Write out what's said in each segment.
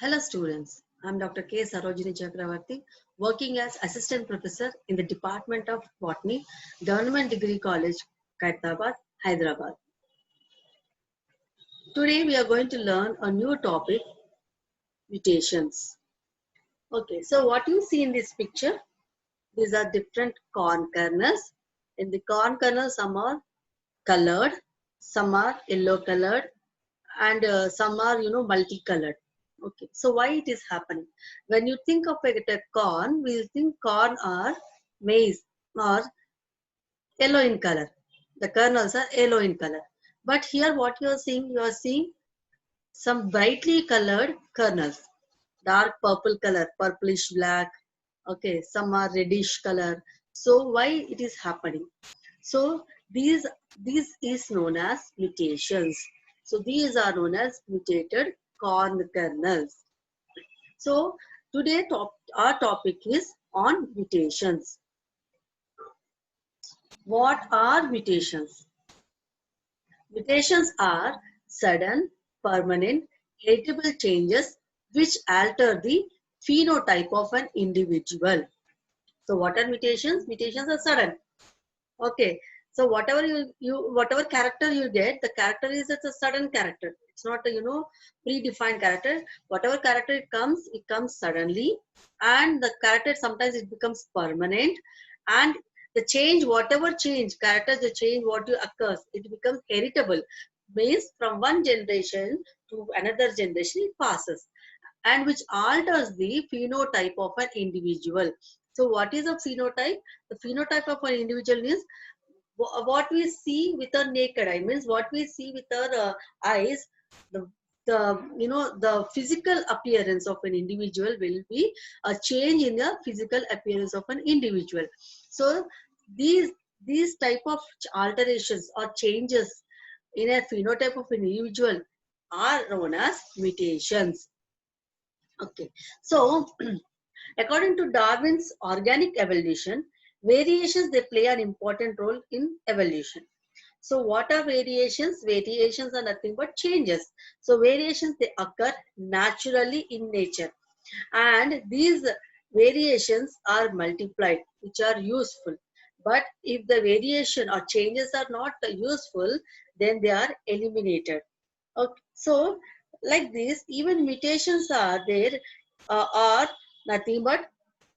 Hello students, I am Dr. K. Sarojini Chakravarti, working as Assistant Professor in the Department of Botany, Government Degree College, Kaitabad, Hyderabad. Today we are going to learn a new topic, mutations. Okay, so what you see in this picture, these are different corn kernels. In the corn kernels, some are colored, some are yellow colored, and some are multicolored. Okay, so why it is happening? When you think of a corn, we think corn or maize or yellow in color. The kernels are yellow in color, but here what you are seeing some brightly colored kernels, dark purple color, purplish black. Okay, some are reddish color. So why it is happening? So these this is known as mutations. So these are known as mutated corn kernels. So today our topic is on mutations. What are mutations? Mutations are sudden, permanent, heritable changes which alter the phenotype of an individual. So what are mutations? Mutations are sudden. Okay. So whatever whatever character you get, the character is it's a sudden character. It's not a predefined character. Whatever character it comes suddenly, and the character sometimes it becomes permanent, and the change, whatever change, character the change what you occurs, it becomes heritable. Means from one generation to another generation it passes, and which alters the phenotype of an individual. So what is a phenotype? The phenotype of an individual is what we see with our naked eye, means what we see with our eyes. The physical appearance of an individual will be a change in the physical appearance of an individual. So these these type of alterations or changes in a phenotype of an individual are known as mutations. Okay, so according to Darwin's organic evolution, variations they play an important role in evolution. So what are variations? Variations are nothing but changes. So variations they occur naturally in nature, and these variations are multiplied, which are useful. But if the variation or changes are not useful, then they are eliminated. Okay. So like this, even mutations are there, are nothing but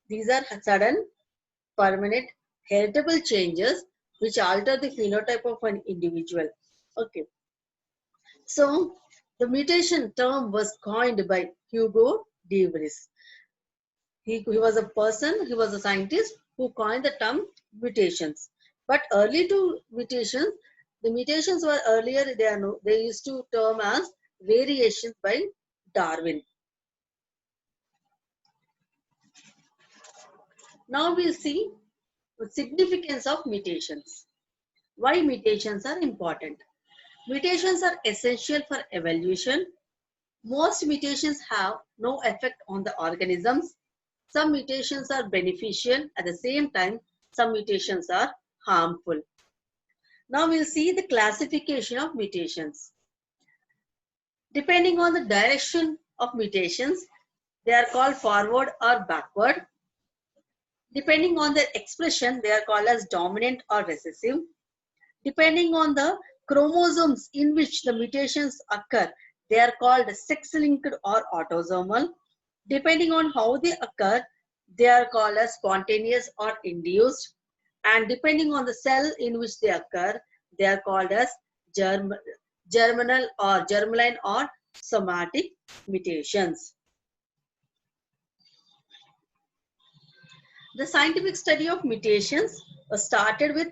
these are sudden, permanent, heritable changes which alter the phenotype of an individual. Okay. So the mutation term was coined by Hugo de Vries. He was a person, he was a scientist who coined the term mutations. But early to mutations, the mutations were earlier, they used to term as variations by Darwin. Now we'll see the significance of mutations. Why mutations are important. Mutations are essential for evolution. Most mutations have no effect on the organisms. Some mutations are beneficial. At the same time, some mutations are harmful. Now we'll see the classification of mutations. Depending on the direction of mutations, they are called forward or backward. Depending on their expression, they are called as dominant or recessive. Depending on the chromosomes in which the mutations occur, they are called sex-linked or autosomal. Depending on how they occur, they are called as spontaneous or induced. And depending on the cell in which they occur, they are called as germinal or germline or somatic mutations. The scientific study of mutations was started with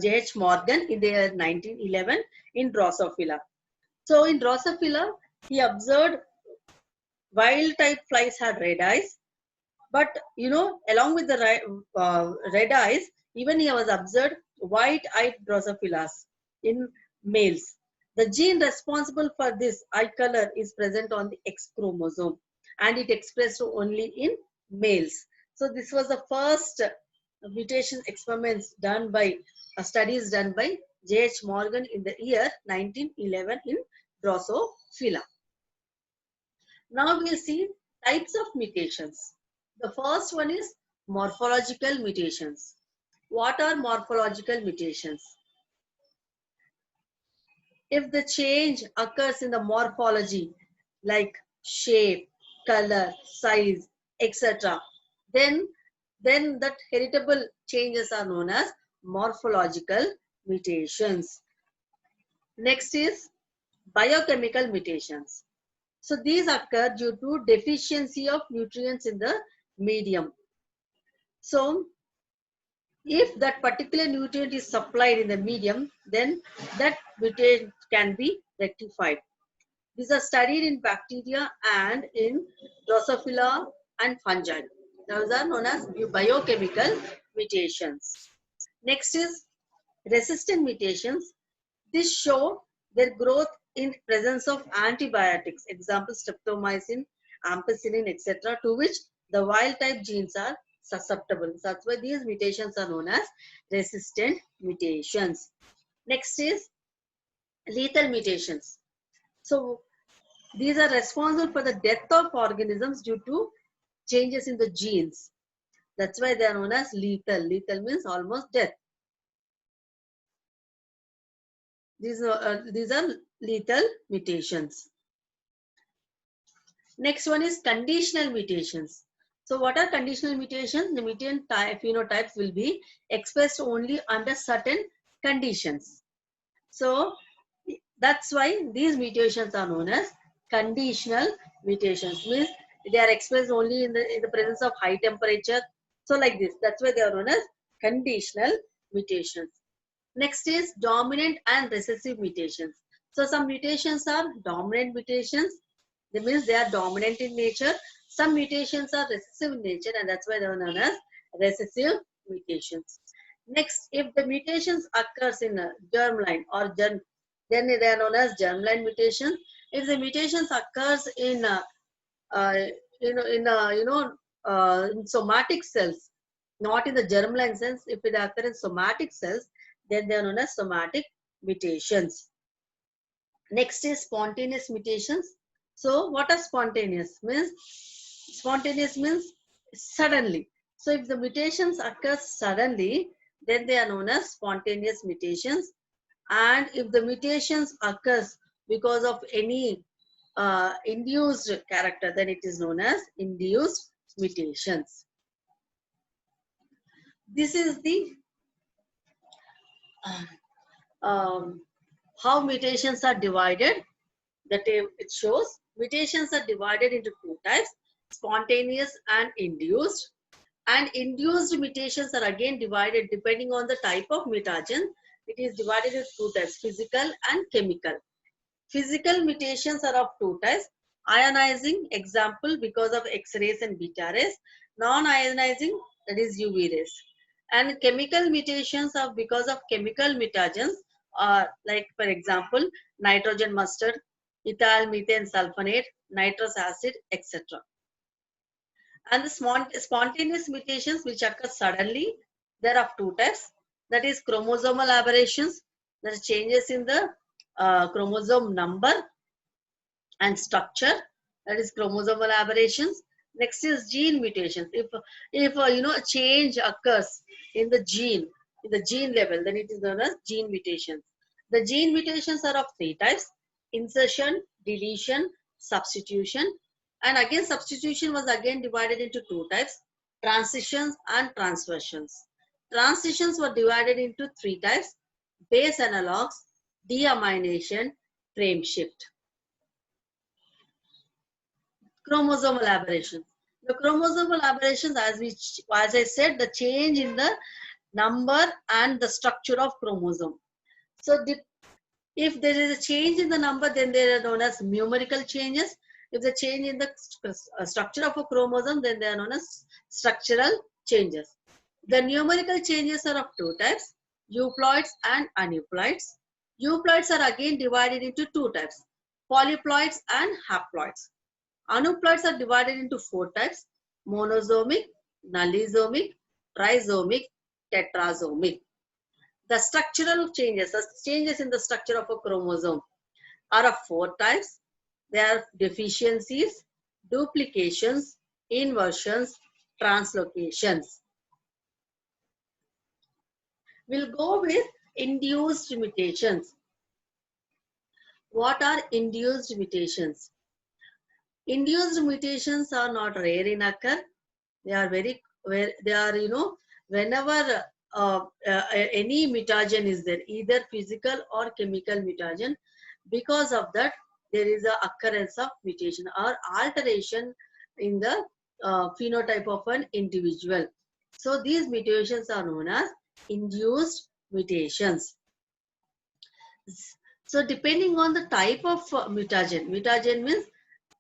J.H. Morgan in the year 1911 in Drosophila. So in Drosophila, he observed wild type flies had red eyes, but along with the red eyes, even he was observed white-eyed Drosophilas in males. The gene responsible for this eye color is present on the X chromosome, and it expressed only in males. So this was the first mutation experiments done by studies done by J.H. Morgan in the year 1911 in Drosophila. Now we'll see types of mutations. The first one is morphological mutations. What are morphological mutations? If the change occurs in the morphology like shape, color, size, etc., then that heritable changes are known as morphological mutations. Next is biochemical mutations. So these occur due to deficiency of nutrients in the medium. So if that particular nutrient is supplied in the medium, then that mutation can be rectified. These are studied in bacteria and in Drosophila and fungi. Those are known as biochemical mutations. Next is resistant mutations. This show their growth in presence of antibiotics, example streptomycin, ampicillin, etc., to which the wild type genes are susceptible. That's why these mutations are known as resistant mutations. Next is lethal mutations. So these are responsible for the death of organisms due to changes in the genes. That's why they are known as lethal. Lethal means almost death. These are lethal mutations. Next one is conditional mutations. So what are conditional mutations? The mutant phenotypes will be expressed only under certain conditions. So that's why these mutations are known as conditional mutations. Means they are expressed only in the presence of high temperature. So like this, that's why they are known as conditional mutations. Next is dominant and recessive mutations. So some mutations are dominant mutations. That means they are dominant in nature. Some mutations are recessive in nature, and that's why they are known as recessive mutations. Next, if the mutations occurs in a germline or then they are known as germline mutations. If the mutations occurs in uh, in somatic cells, not in the germline sense, if it occurs in somatic cells, then they are known as somatic mutations. Next is spontaneous mutations. So what are spontaneous? Spontaneous means suddenly. So if the mutations occur suddenly, then they are known as spontaneous mutations. And if the mutations occurs because of any induced character, then it is known as induced mutations. This is the um, how mutations are divided. That it shows mutations are divided into two types: spontaneous and induced. And induced mutations are again divided depending on the type of mutagen. It is divided into two types: physical and chemical. Physical mutations are of two types: ionizing, example because of X-rays and beta rays; non-ionizing, that is UV rays. And chemical mutations are because of chemical mutagens, like for example nitrogen mustard, ethyl methane sulfonate, nitrous acid, etc. And the spontaneous mutations which occur suddenly, there are two types. That is chromosomal aberrations, that is changes in the chromosome number and structure, that is chromosomal aberrations. Next is gene mutations. If a change occurs in the gene level, then it is known as gene mutations. The gene mutations are of three types: insertion, deletion, substitution. And again substitution was again divided into two types: transitions and transversions. Transitions were divided into three types: base analogs, deamination, frame shift. Chromosomal aberrations. The chromosomal aberrations, as I said, the change in the number and the structure of chromosome. So if there is a change in the number, then they are known as numerical changes. If the change in the structure of a chromosome, then they are known as structural changes. The numerical changes are of two types: euploids and aneuploids. Euploids are again divided into two types: polyploids and haploids. Aneuploids are divided into four types: monosomic, nullisomic, trisomic, tetrasomic. The structural changes, the changes in the structure of a chromosome, are of four types. They are deficiencies, duplications, inversions, translocations. We'll go with induced mutations. What are induced mutations? Induced mutations are not rare in occur. They are very where they are, whenever any mutagen is there, either physical or chemical mutagen. Because of that, there is a occurrence of mutation or alteration in the phenotype of an individual. So these mutations are known as induced mutations. So depending on the type of mutagen means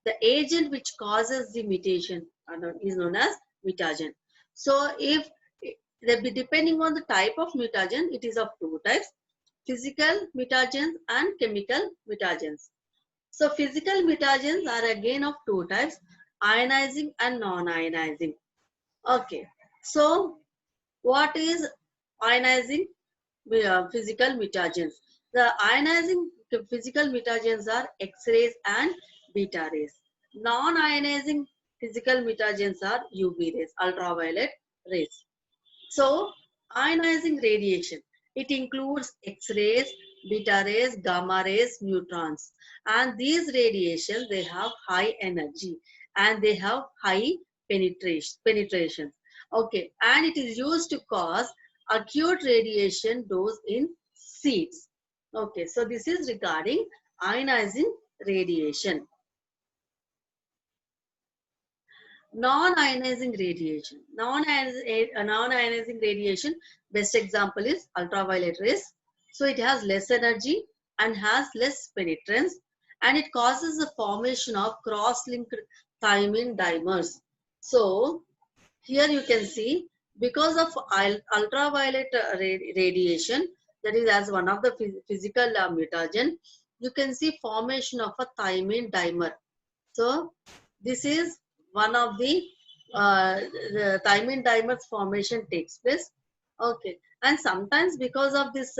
the agent which causes the mutation is known as mutagen. So if depending on the type of mutagen, it is of two types: physical mutagens and chemical mutagens. So physical mutagens are again of two types: ionizing and non-ionizing. Okay. So what is ionizing physical mutagens? The ionizing physical mutagens are X-rays and beta rays. Non-ionizing physical mutagens are UV rays, ultraviolet rays. So ionizing radiation, it includes X-rays, beta rays, gamma rays, neutrons. And these radiations, they have high energy and they have high penetration. Okay, and it is used to cause acute radiation dose in seeds. Okay, so this is regarding ionizing radiation. Non-ionizing radiation. Non-ionizing radiation, best example is ultraviolet rays. So it has less energy and has less penetrance, and it causes the formation of cross-linked thymine dimers. So here you can see, because of ultraviolet radiation, that is as one of the physical mutagen, you can see formation of a thymine dimer. So this is one of the thymine dimers formation takes place. Okay, and sometimes because of this,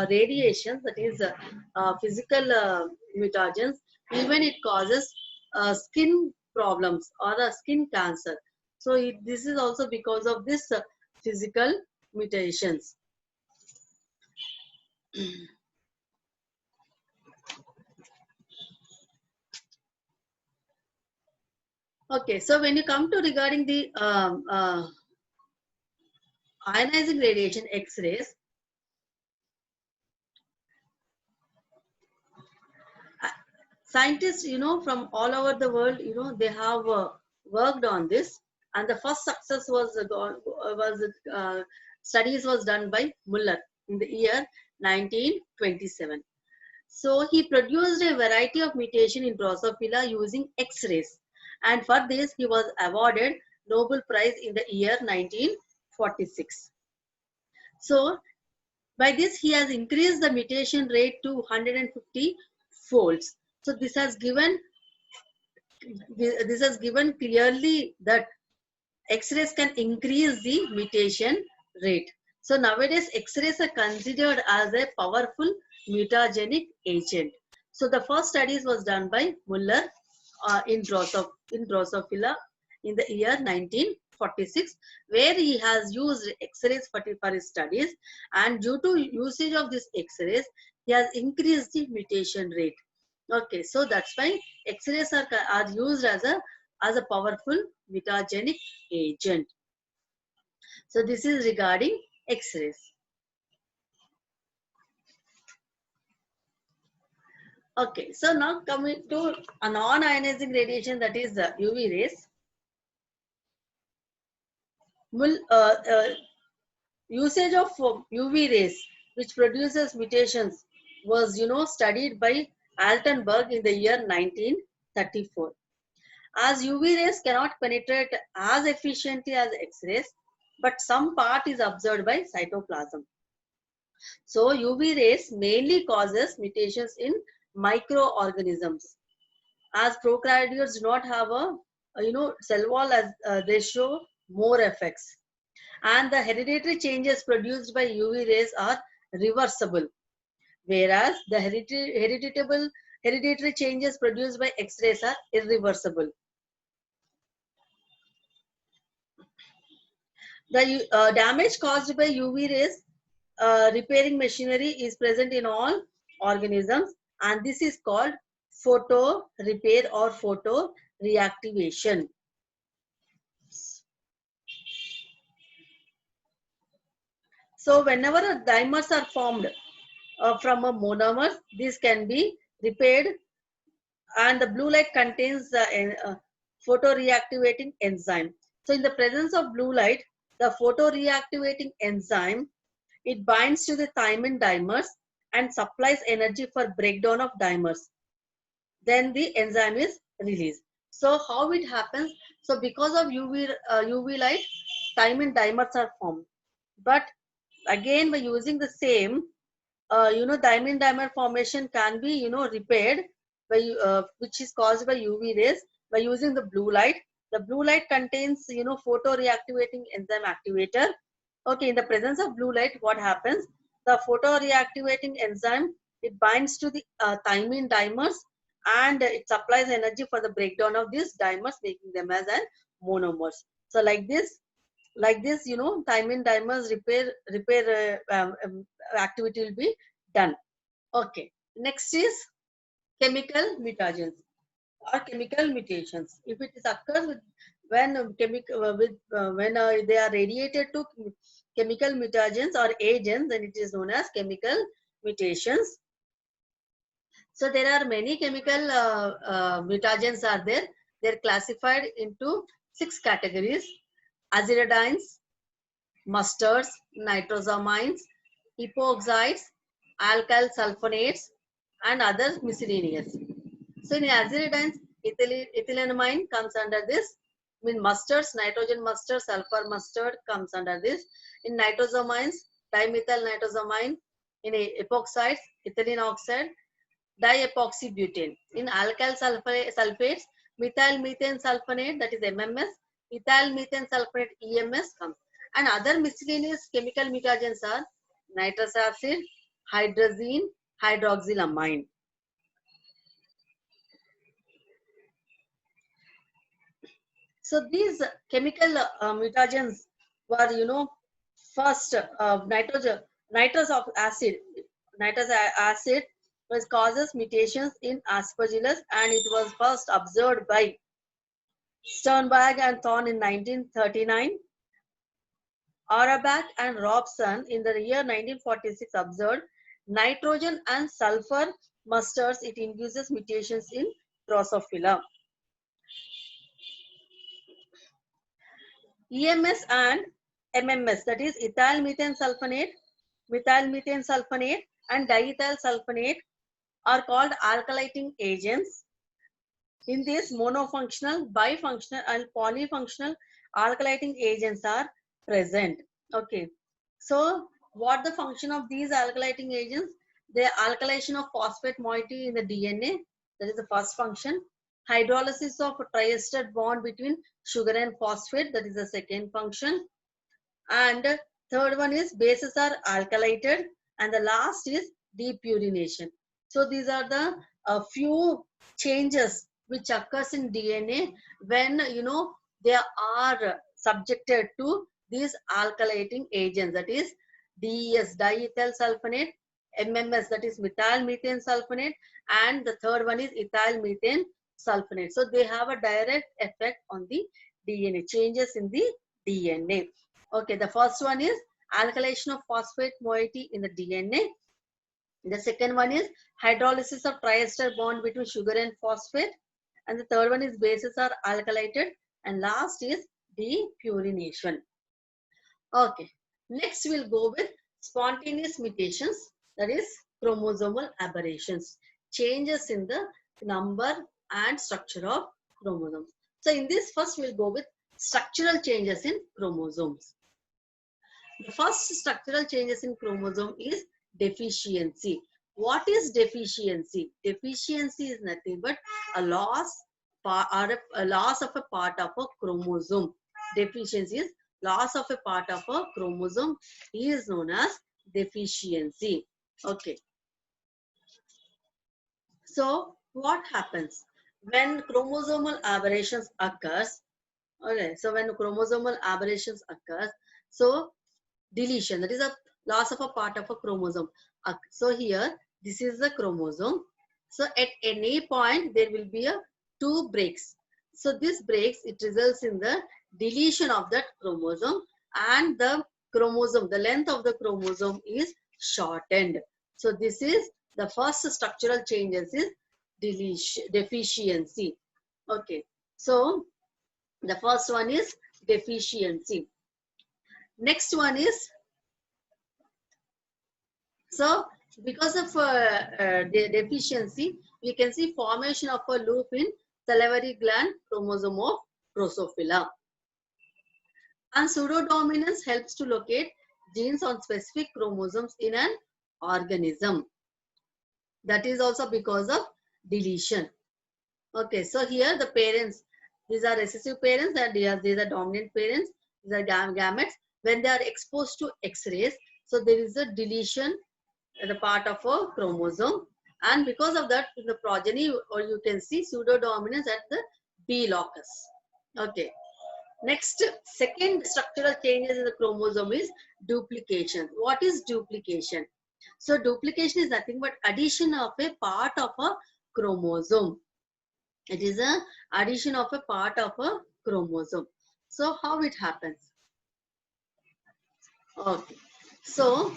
radiation, that is physical mutagens, even it causes skin problems or a skin cancer. So this is also because of this physical mutations. Okay, so when you come to regarding the ionizing radiation, X-rays, scientists, from all over the world, they have worked on this, and the first success studies was done by Muller in the year 1927. So he produced a variety of mutation in Drosophila using X-rays, and for this he was awarded Nobel Prize in the year 1946. So by this he has increased the mutation rate to 150 folds. So this has given clearly that X-rays can increase the mutation rate. So nowadays X-rays are considered as a powerful mutagenic agent. So the first studies was done by Muller in Drosophila in the year 1946, where he has used X-rays for his studies, and due to usage of this X-rays, he has increased the mutation rate. Okay, so that's why X-rays are used as a powerful mutagenic agent. So this is regarding X-rays. Okay, so now coming to a non-ionizing radiation, that is the UV rays. Usage of UV rays, which produces mutations, was studied by Altenberg in the year 1934. As UV rays cannot penetrate as efficiently as X-rays, but some part is observed by cytoplasm. So UV rays mainly causes mutations in microorganisms. As prokaryotes do not have a cell wall, as they show more effects. And the hereditary changes produced by UV rays are reversible, whereas the hereditary changes produced by X-rays are irreversible. The damage caused by UV rays repairing machinery is present in all organisms, and this is called photo repair or photo reactivation. So whenever dimers are formed from a monomer, this can be repaired, and the blue light contains the photoreactivating enzyme. So in the presence of blue light, the photoreactivating enzyme, it binds to the thymine dimers and supplies energy for breakdown of dimers. Then the enzyme is released. So how it happens? So because of UV light, thymine dimers are formed. But again, by using the same, thymine dimer formation can be, repaired by, which is caused by UV rays by using the blue light. The blue light contains, photoreactivating enzyme activator. Okay, in the presence of blue light, what happens? The photoreactivating enzyme, it binds to the thymine dimers, and it supplies energy for the breakdown of these dimers, making them as an monomers. So like this, thymine dimers repair activity will be done. Okay. Next is chemical mutagens or chemical mutations. If it is occurs with when chemical when they are radiated to chemical mutagens or agents, then it is known as chemical mutations. So there are many chemical mutagens are there. They are classified into 6 categories: aziridines, mustards, nitrosamines, epoxides, alkyl sulfonates, and other miscellaneous. So in aziridines, ethylenamine comes under this. In mustards, nitrogen mustard, sulfur mustard comes under this. In nitrosamines, dimethyl nitrosamine. In epoxides, ethylene oxide, diepoxybutane. In alkyl sulfates, methyl methane sulfonate, that is MMS, ethyl methane sulfonate, EMS comes. And other miscellaneous chemical mutagens are nitrous acid, hydrazine, hydroxylamine. So these chemical mutagens were, first nitrous acid. Nitrous acid was causes mutations in Aspergillus, and it was first observed by Sternberg and Thorne in 1939. Auerbach and Robson in the year 1946 observed nitrogen and sulfur mustards. It induces mutations in Drosophila. EMS and MMS, that is ethyl methane sulfonate, and diethyl sulfonate, are called alkylating agents. In this, monofunctional, bifunctional, and polyfunctional alkylating agents are present. Okay. So, what the function of these alkylating agents? The alkylation of phosphate moiety in the DNA, that is the first function. Hydrolysis of triester bond between sugar and phosphate, that is the second function. And third one is bases are alkylated, and the last is depurination. So these are the few changes which occurs in DNA when they are subjected to these alkylating agents, that is DES, diethyl sulfonate, MMS, that is methyl methane sulfonate, and the third one is ethyl methane sulfonate. So they have a direct effect on the DNA, changes in the DNA. Okay, the first one is alkylation of phosphate moiety in the DNA. The second one is hydrolysis of triester bond between sugar and phosphate. And the third one is bases are alkylated. And last is depurination. Okay, next we'll go with spontaneous mutations, that is chromosomal aberrations, changes in the number and structure of chromosomes. So in this, first we'll go with structural changes in chromosomes. The first structural changes in chromosome is deficiency. What is deficiency? Deficiency is nothing but a loss or a loss of a part of a chromosome. Deficiency is loss of a part of a chromosome is known as deficiency. Okay. So what happens when chromosomal aberrations occurs? Okay, so when chromosomal aberrations occurs, So deletion, that is a loss of a part of a chromosome. So here this is the chromosome. So at any point there will be a 2 breaks. So this breaks, it results in the deletion of that chromosome, and the chromosome, the length of the chromosome is shortened. So this is the first structural changes is deletion, deficiency. Okay, so the first one is deficiency. Next one is, so because of the deficiency, we can see formation of a loop in salivary gland chromosome of Drosophila. And pseudodominance helps to locate genes on specific chromosomes in an organism. That is also because of deletion. Okay, so here the parents, these are recessive parents and these are dominant parents, these are gametes. When they are exposed to X-rays, so there is a deletion at the part of a chromosome, and because of that in the progeny, or you can see pseudodominance at the B locus. Okay. Next, second structural changes in the chromosome is duplication. What is duplication? So duplication is nothing but addition of a part of a chromosome. It is a addition of a part of a chromosome. So how it happens? Okay. So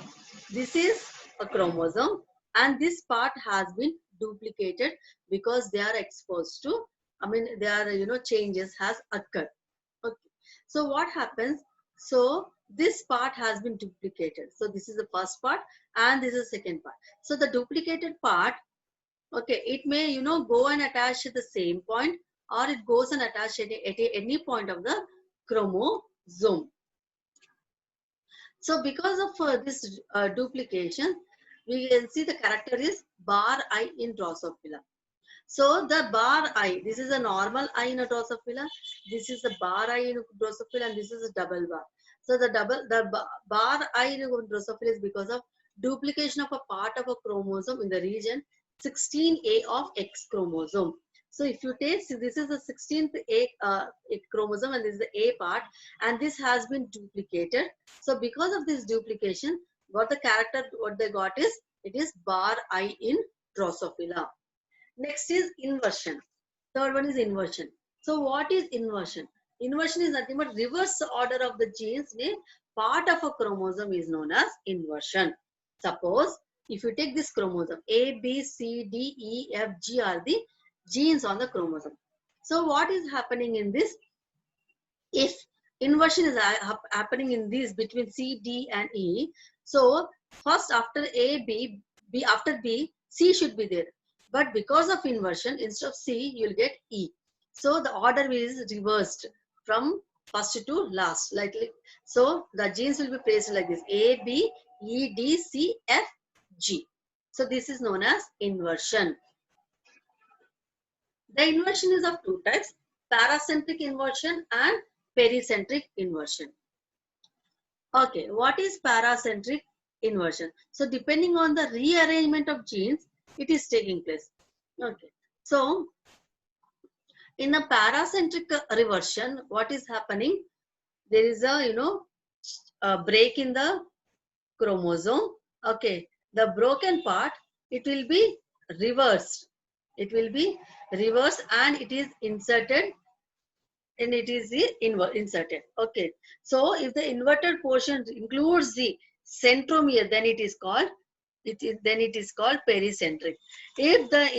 this is a chromosome, and this part has been duplicated because they are exposed to, they are, changes has occurred. Okay. So what happens? So this part has been duplicated. So this is the first part and this is the second part. So the duplicated part, okay, it may, go and attach at the same point, or it goes and attach at any point of the chromosome. So because of this duplication, we can see the character is bar I in Drosophila. So the bar I, this is a normal I in a Drosophila, this is the bar I in Drosophila, and this is a double bar. So the bar I in Drosophila is because of duplication of a part of a chromosome in the region 16A of X chromosome. So if you take, this is the 16th A chromosome and this is the A part, and this has been duplicated. So because of this duplication, what the character, what they got is, it is bar I in Drosophila. Next is inversion. Third one is inversion. So what is inversion? Inversion is nothing but reverse order of the genes in a part of a chromosome is known as inversion. Suppose if you take this chromosome, A, B, C, D, E, F, G are the genes on the chromosome. So what is happening in this? If inversion is happening in these between C, D and E, so first after A, B after B, C should be there. But because of inversion, instead of C, you'll get E. So the order is reversed from first to last. So the genes will be placed like this: A, B, E, D, C, F, G. So this is known as inversion. The inversion is of two types: paracentric inversion and pericentric inversion. Okay, what is paracentric inversion? So depending on the rearrangement of genes, it is taking place. Okay, so in a paracentric reversion, what is happening? There is a break in the chromosome. Okay, the broken part, it will be reversed. It will be reversed and it is inserted, and it is inserted. Okay, so if the inverted portion includes the centromere, then it is called pericentric. If the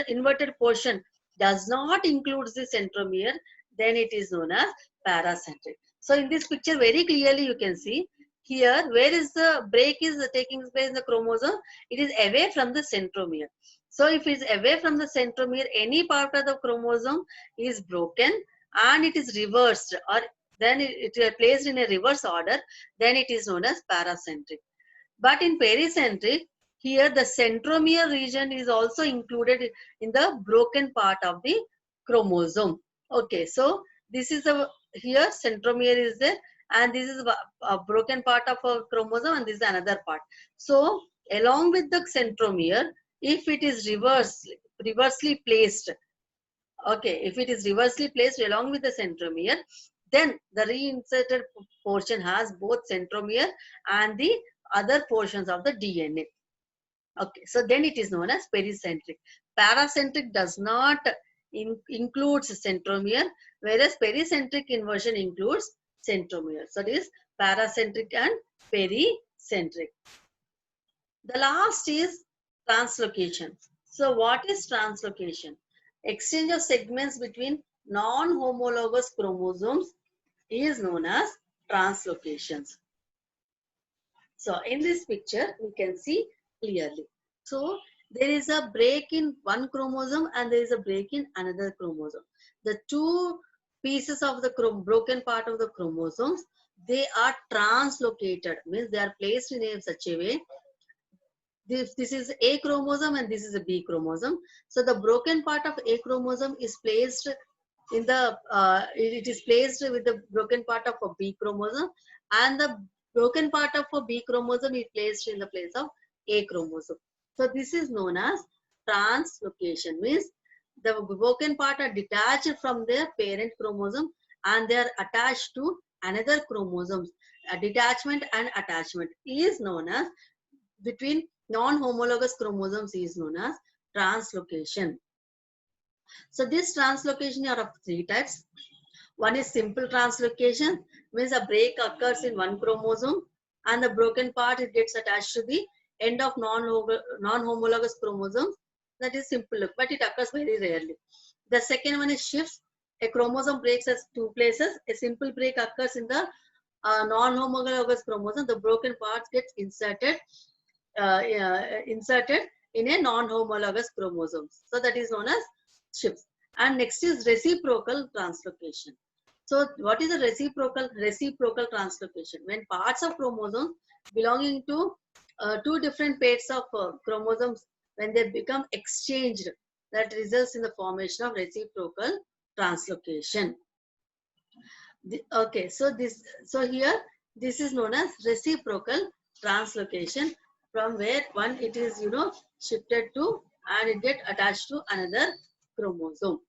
inverted portion does not include the centromere, then it is known as paracentric. So in this picture, very clearly you can see here where is the break is taking place in the chromosome. It is away from the centromere. So if it is away from the centromere, any part of the chromosome is broken and it is reversed, or then it is placed in a reverse order, then it is known as paracentric. But in pericentric, here the centromere region is also included in the broken part of the chromosome. Okay, so this is here centromere is there, and this is a broken part of a chromosome, and this is another part. So along with the centromere, if it is reversely placed, okay, if it is reversely placed along with the centromere, then the reinserted portion has both centromere and the other portions of the DNA. Okay, so then it is known as pericentric. Paracentric does not includes centromere, whereas pericentric inversion includes centromere. So it is paracentric and pericentric. The last is translocation. So what is translocation? Exchange of segments between non-homologous chromosomes is known as translocations. So in this picture, we can see clearly. So there is a break in one chromosome and there is a break in another chromosome. The two pieces of the broken part of the chromosomes, they are translocated, means they are placed in such a way. This is A chromosome and this is a B chromosome. So the broken part of A chromosome is placed in the, it is placed with the broken part of a B chromosome, and the broken part of a B chromosome is placed in the place of A chromosome. So this is known as translocation, means the broken part are detached from their parent chromosome and they are attached to another chromosome. A detachment and attachment is known as, between non-homologous chromosomes, is known as translocation. So this translocation are of three types. One is simple translocation, means a break occurs in one chromosome and the broken part, it gets attached to the end of non-homologous chromosomes. That is simple, but it occurs very rarely. The second one is shifts. A chromosome breaks at two places. A simple break occurs in the non-homologous chromosome. The broken parts gets inserted in a non-homologous chromosomes. So that is known as shifts. And next is reciprocal translocation. So what is a reciprocal translocation? When parts of chromosomes belonging to two different pairs of chromosomes, when they become exchanged, that results in the formation of reciprocal translocation. Okay, so here this is known as reciprocal translocation, from where one it is shifted to and it get attached to another chromosome.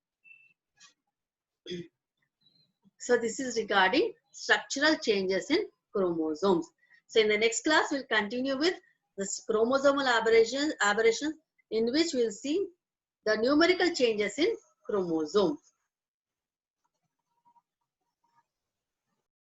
So this is regarding structural changes in chromosomes. So in the next class we'll continue with the chromosomal aberrations, in which we'll see the numerical changes in chromosomes.